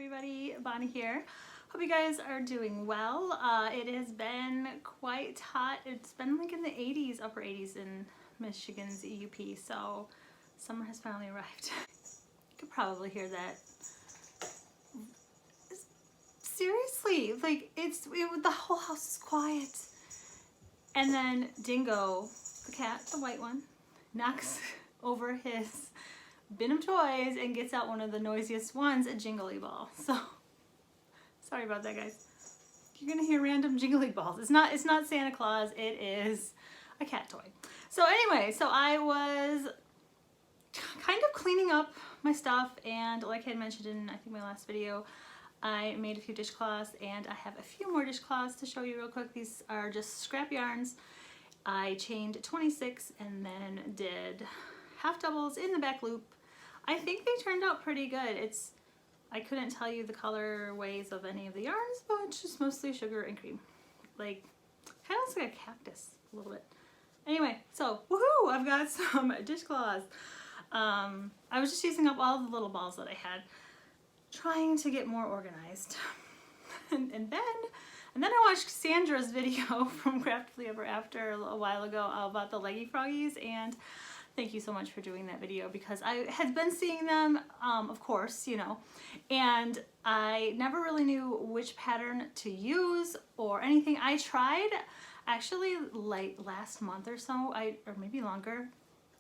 everybody, Bonnie here. Hope you guys are doing well. It has been quite hot. It's been like in the 80s, upper 80s in Michigan's UP, so summer has finally arrived. You could probably hear that. Seriously, like the whole house is quiet. And then Dingo, the cat, the white one, knocks over his bin of toys and gets out one of the noisiest ones, a jingly ball. So sorry about that, guys. You're gonna hear random jingly balls. It's not Santa Claus, it is a cat toy. So anyway, so I was kind of cleaning up my stuff, and like I had mentioned in I think my last video, I made a few dishcloths, and I have a few more dishcloths to show you real quick. These are just scrap yarns. I chained 26 and then did half doubles in the back loop. I think they turned out pretty good. I couldn't tell you the colorways of any of the yarns, but it's just mostly sugar and cream. Like, kind of looks like a cactus a little bit. Anyway, so woohoo! I've got some dishcloths. I was just using up all the little balls that I had, trying to get more organized. and then I watched Sandra's video from Craftily Ever After a while ago about the Leggy Froggies, and thank you so much for doing that video because I had been seeing them, of course, you know, and I never really knew which pattern to use or anything. I tried actually like last month or so, or maybe longer,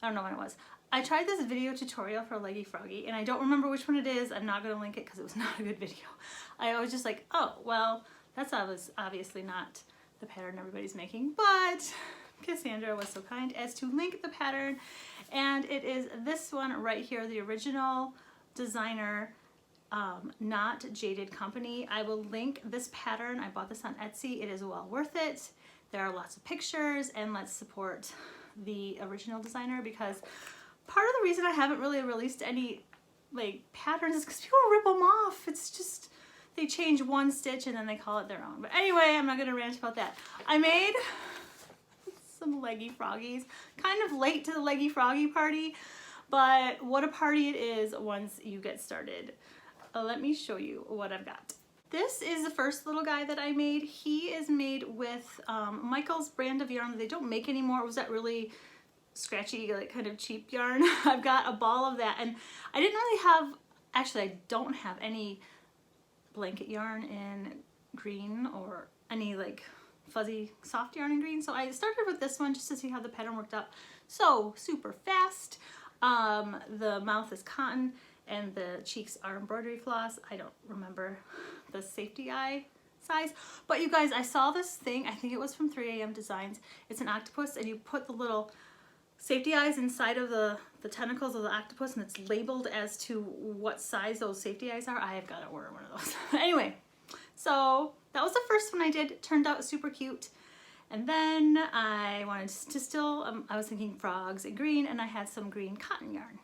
I don't know when it was. I tried this video tutorial for Leggy Froggy, and I don't remember which one it is. I'm not going to link it because it was not a good video. I was just like, oh, well, that's obviously not the pattern everybody's making, but Cassandra was so kind as to link the pattern, and it is this one right here, the original designer, not Jaded Company. I will link this pattern. I bought this on Etsy. It is well worth it. There are lots of pictures, and let's support the original designer, because part of the reason I haven't really released any like patterns is because people rip them off. It's just, they change one stitch and then they call it their own. But anyway, I'm not going to rant about that. I made some Leggy Froggies, kind of late to the Leggy Froggy party, but what a party it is once you get started. Let me show you what I've got. This is the first little guy that I made. He is made with Michael's brand of yarn that they don't make anymore. It was that really scratchy, like kind of cheap yarn. I've got a ball of that, and I didn't really have, actually I don't have any blanket yarn in green or any like fuzzy soft yarn in green, so I started with this one just to see how the pattern worked out. So super fast. The mouth is cotton and the cheeks are embroidery floss. I don't remember the safety eye size, but you guys, I saw this thing, I think it was from 3AM Designs. It's an octopus, and you put the little safety eyes inside of the tentacles of the octopus, and it's labeled as to what size those safety eyes are. I have got to order one of those. Anyway, so that was the first one I did. It turned out super cute. And then I wanted to still, I was thinking frogs in green, and I had some green cotton yarn.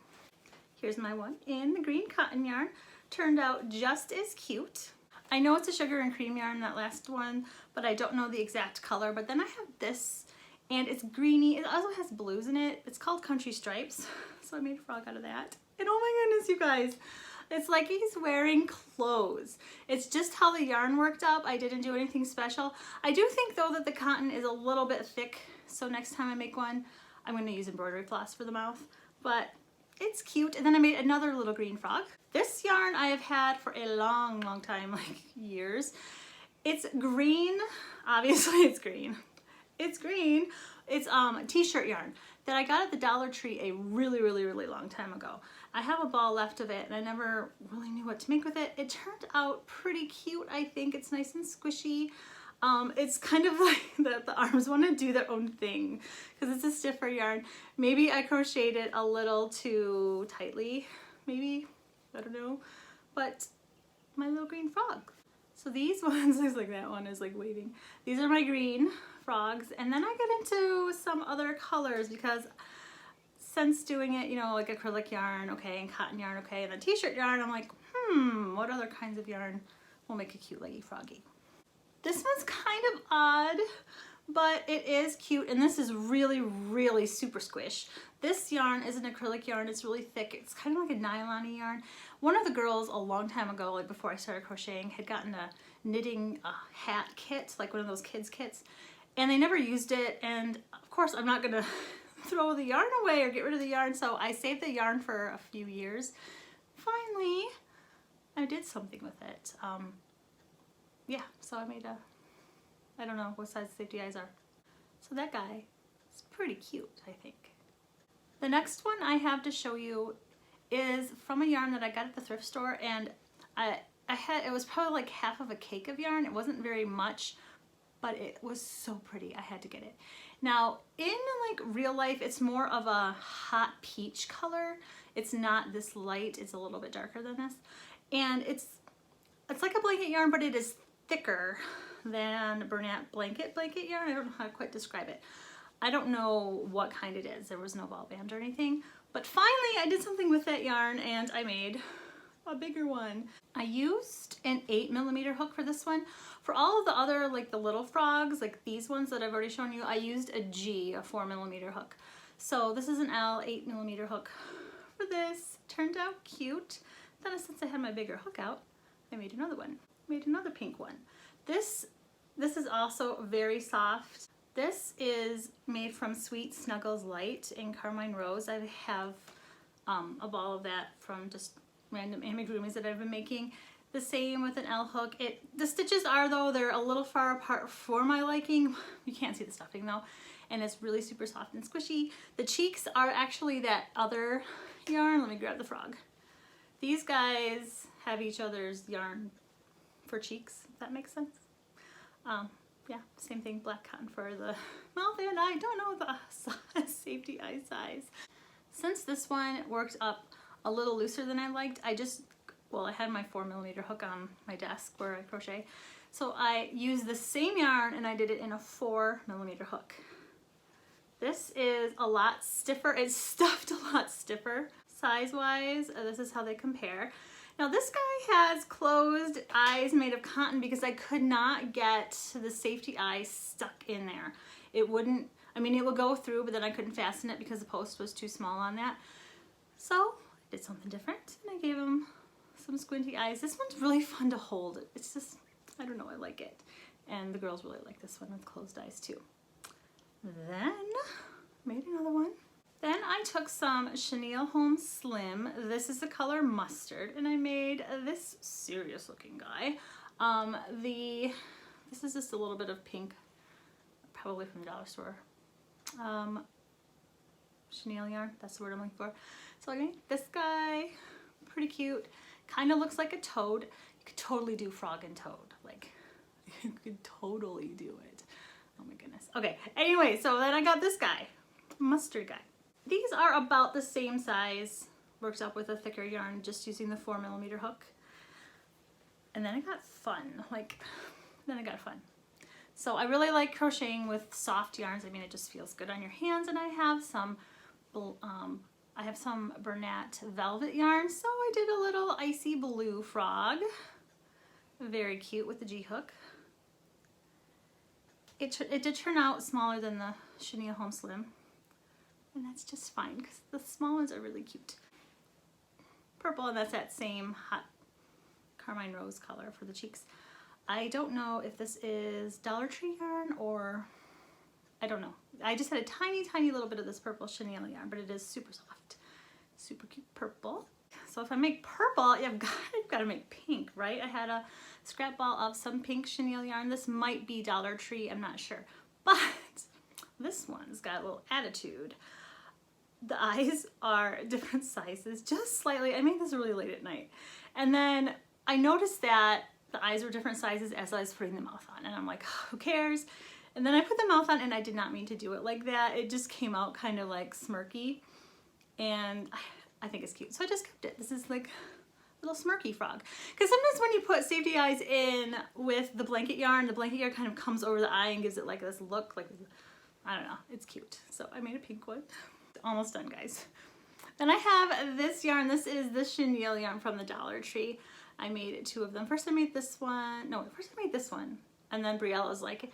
Here's my one in the green cotton yarn. Turned out just as cute. I know it's a sugar and cream yarn, that last one, but I don't know the exact color. But then I have this, and it's greeny. It also has blues in it. It's called Country Stripes, so I made a frog out of that. And oh my goodness, you guys, it's like he's wearing clothes. It's just how the yarn worked up. I didn't do anything special. I do think though that the cotton is a little bit thick, so next time I make one, I'm going to use embroidery floss for the mouth. But it's cute. And then I made another little green frog. This yarn I have had for a long, long time, like years. It's green. Obviously it's green. It's green. It's t-shirt yarn that I got at the Dollar Tree a really, really, really long time ago. I have a ball left of it, and I never really knew what to make with it. It turned out pretty cute, I think. It's nice and squishy. It's kind of like the arms want to do their own thing because it's a stiffer yarn. Maybe I crocheted it a little too tightly, maybe, I don't know, but my little green frog. So these ones, looks like that one is like waving. These are my green frogs, and then I get into some other colors because since doing it, you know, like acrylic yarn, okay, and cotton yarn, okay, and then t-shirt yarn, I'm like, what other kinds of yarn will make a cute Leggy Froggy? This one's kind of odd, but it is cute, and this is really, really super squish. This yarn is an acrylic yarn. It's really thick. It's kind of like a nylon-y yarn. One of the girls a long time ago, like before I started crocheting, had gotten a knitting hat kit, like one of those kids kits, and they never used it, and of course I'm not gonna throw the yarn away or get rid of the yarn, so I saved the yarn for a few years. Finally, I did something with it. Yeah, so I made a, I don't know what size safety eyes are. So that guy is pretty cute, I think. The next one I have to show you is from a yarn that I got at the thrift store, and it was probably like half of a cake of yarn. It wasn't very much, but it was so pretty. I had to get it. Now, in like real life, it's more of a hot peach color. It's not this light. It's a little bit darker than this. And it's like a blanket yarn, but it is thicker than Bernat blanket yarn. I don't know how to quite describe it. I don't know what kind it is. There was no ball band or anything. But finally, I did something with that yarn, and I made a bigger one. I used an 8mm hook for this one. For all of the other, like the little frogs, like these ones that I've already shown you, I used a 4mm hook. So this is an L 8mm hook for this. Turned out cute. Then since I had my bigger hook out, I made another one. Made another pink one. This is also very soft. This is made from Sweet Snuggles Light in Carmine Rose. I have a ball of that from just random amigurumis that I've been making. The same with an L hook. The stitches are, though, they're a little far apart for my liking. You can't see the stuffing though. And it's really super soft and squishy. The cheeks are actually that other yarn. Let me grab the frog. These guys have each other's yarn for cheeks, if that makes sense. Yeah, same thing, black cotton for the mouth, and I don't know the safety eye size. Since this one worked up a little looser than I liked, I had my 4mm hook on my desk where I crochet. So I used the same yarn and I did it in a 4mm hook. This is a lot stiffer. It's stuffed a lot stiffer size-wise. This is how they compare. Now this guy has closed eyes made of cotton because I could not get the safety eye stuck in there. It wouldn't, I mean, it would go through, but then I couldn't fasten it because the post was too small on that. So I did something different and I gave him some squinty eyes. This one's really fun to hold. It's just, I don't know, I like it. And the girls really like this one with closed eyes too. Then made another one. Then I took some Chenille Home Slim. This is the color Mustard, and I made this serious looking guy. This is just a little bit of pink, probably from the dollar store. Chenille yarn, that's the word I'm looking for. So I made this guy, pretty cute. Kind of looks like a toad. You could totally do frog and toad. Like, you could totally do it. Oh my goodness. Okay, anyway, so then I got this guy, Mustard guy. These are about the same size, worked up with a thicker yarn, just using the 4mm hook. And then I got fun, So I really like crocheting with soft yarns. I mean, it just feels good on your hands. And I have some Bernat velvet yarn, so I did a little Icy Blue frog. Very cute with the G hook. It did turn out smaller than the Chenille Home Slim. And that's just fine because the small ones are really cute. Purple, and that's that same hot Carmine Rose color for the cheeks. I don't know if this is Dollar Tree yarn or, I don't know. I just had a tiny, tiny little bit of this purple chenille yarn, but it is super soft. Super cute purple. So if I make purple, I've got to make pink, right? I had a scrap ball of some pink chenille yarn. This might be Dollar Tree, I'm not sure. But this one's got a little attitude. The eyes are different sizes, just slightly. I made this really late at night. And then I noticed that the eyes were different sizes as I was putting the mouth on. And I'm like, who cares? And then I put the mouth on and I did not mean to do it like that. It just came out kind of like smirky. And I think it's cute. So I just kept it. This is like a little smirky frog. Because sometimes when you put safety eyes in with the blanket yarn kind of comes over the eye and gives it like this look, like, I don't know, it's cute. So I made a pink one. Almost done, guys. Then I have this yarn. This is the chenille yarn from the Dollar Tree. I made two of them. First I made this one. No, first I made this one. And then Brielle was like,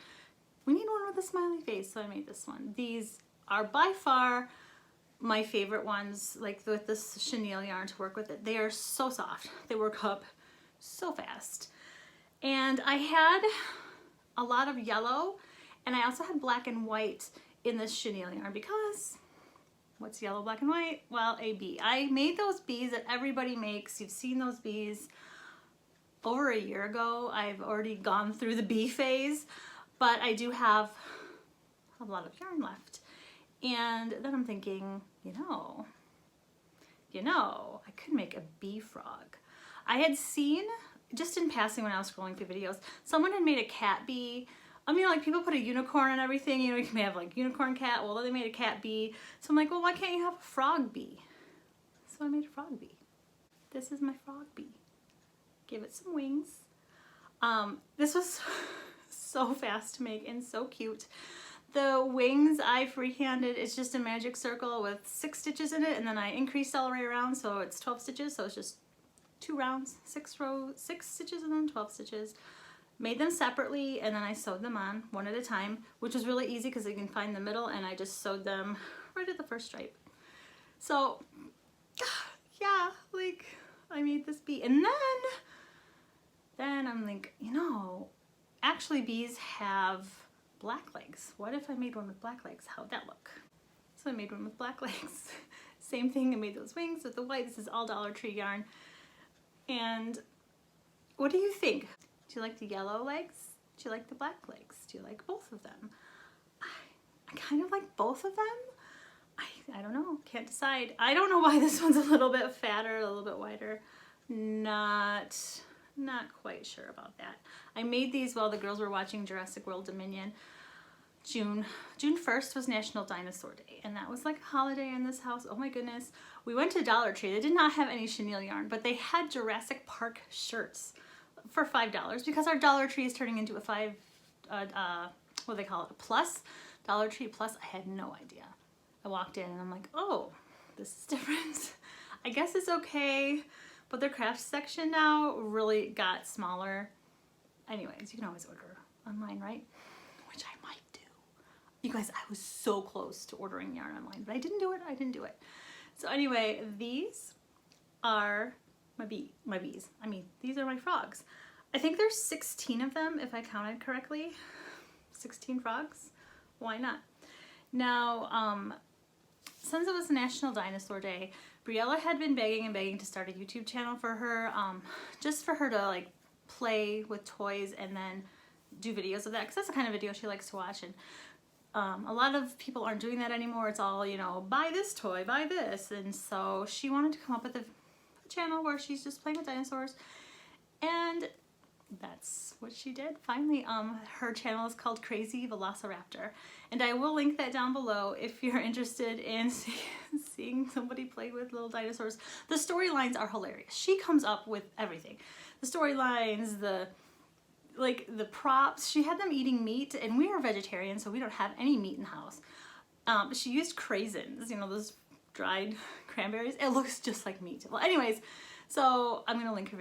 we need one with a smiley face, so I made this one. These are by far my favorite ones, like with this chenille yarn to work with it. They are so soft. They work up so fast. And I had a lot of yellow, and I also had black and white in this chenille yarn because what's yellow, black, and white? Well, a bee. I made those bees that everybody makes. You've seen those bees over a year ago. I've already gone through the bee phase, but I do have a lot of yarn left. And then I'm thinking, you know, I could make a bee frog. I had seen, just in passing when I was scrolling through videos, someone had made a cat bee. I mean, like, people put a unicorn and everything, you know, you can have like unicorn cat. Well, they made a cat bee. So I'm like, well, why can't you have a frog bee? So I made a frog bee. This is my frog bee. Give it some wings. This was so fast to make and so cute. The wings I freehanded, it's just a magic circle with 6 stitches in it, and then I increased all the way around, so it's 12 stitches, so it's just 2 rounds, 6 stitches, and then 12 stitches. Made them separately, and then I sewed them on one at a time, which was really easy because you can find the middle, and I just sewed them right at the first stripe. So yeah, like, I made this bee, and then I'm like, you know, actually bees have black legs. What if I made one with black legs? How'd that look? So I made one with black legs. Same thing, I made those wings with the white. This is all Dollar Tree yarn. And what do you think? Do you like the yellow legs? Do you like the black legs? Do you like both of them? I kind of like both of them. I don't know, can't decide. I don't know why this one's a little bit fatter, a little bit wider. Not quite sure about that. I made these while the girls were watching Jurassic World Dominion. June 1st was National Dinosaur Day, and that was like a holiday in this house. Oh my goodness. We went to Dollar Tree. They did not have any chenille yarn, but they had Jurassic Park shirts for $5 because our Dollar Tree is turning into a what do they call it, a plus? Dollar Tree Plus. I had no idea. I walked in and I'm like, oh, this is different. I guess it's okay, but their crafts section now really got smaller. Anyways, you can always order online, right? Which I might do. You guys, I was so close to ordering yarn online, but I didn't do it. So anyway, these are my bees. I mean, these are my frogs. I think there's 16 of them, if I counted correctly. 16 frogs. Why not? Now, since it was National Dinosaur Day, Briella had been begging to start a YouTube channel for her, just for her to like play with toys and then do videos of that, because that's the kind of video she likes to watch. And a lot of people aren't doing that anymore. It's all, you know, buy this toy, buy this. And so she wanted to come up with a channel where she's just playing with dinosaurs, and that's what she did finally. Her channel is called Crazy Velociraptor, and I will link that down below if you're interested in seeing somebody play with little dinosaurs. The storylines are hilarious. She comes up with everything. The storylines, the props. She had them eating meat, and we are vegetarian, so we don't have any meat in the house. She used craisins, you know, those dried cranberries. It looks just like meat. Well, anyways, so I'm gonna link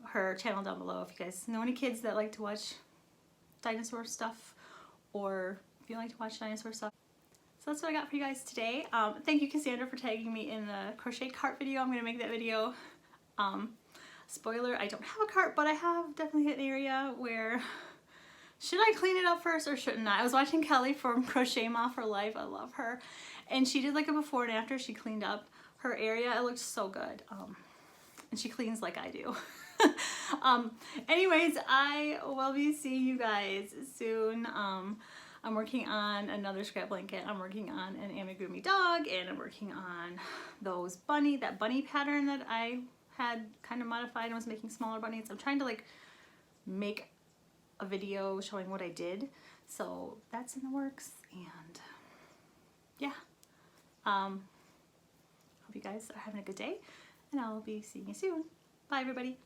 her channel down below if you guys know any kids that like to watch dinosaur stuff, or if you like to watch dinosaur stuff. So that's what I got for you guys today. Thank you, Cassandra, for tagging me in the crochet cart video. I'm gonna make that video. Spoiler, I don't have a cart, but I have definitely an area where, should I clean it up first or shouldn't I? I was watching Kelly from Crochet Ma for Life. I love her. And she did like a before and after. She cleaned up her area. It looked so good. And she cleans like I do. Anyways, I will be seeing you guys soon. I'm working on another scrap blanket. I'm working on an Amigurumi dog, and I'm working on that bunny pattern that I had kind of modified and was making smaller bunnies. I'm trying to like make a video showing what I did. So that's in the works, and yeah. Hope you guys are having a good day, and I'll be seeing you soon. Bye, everybody.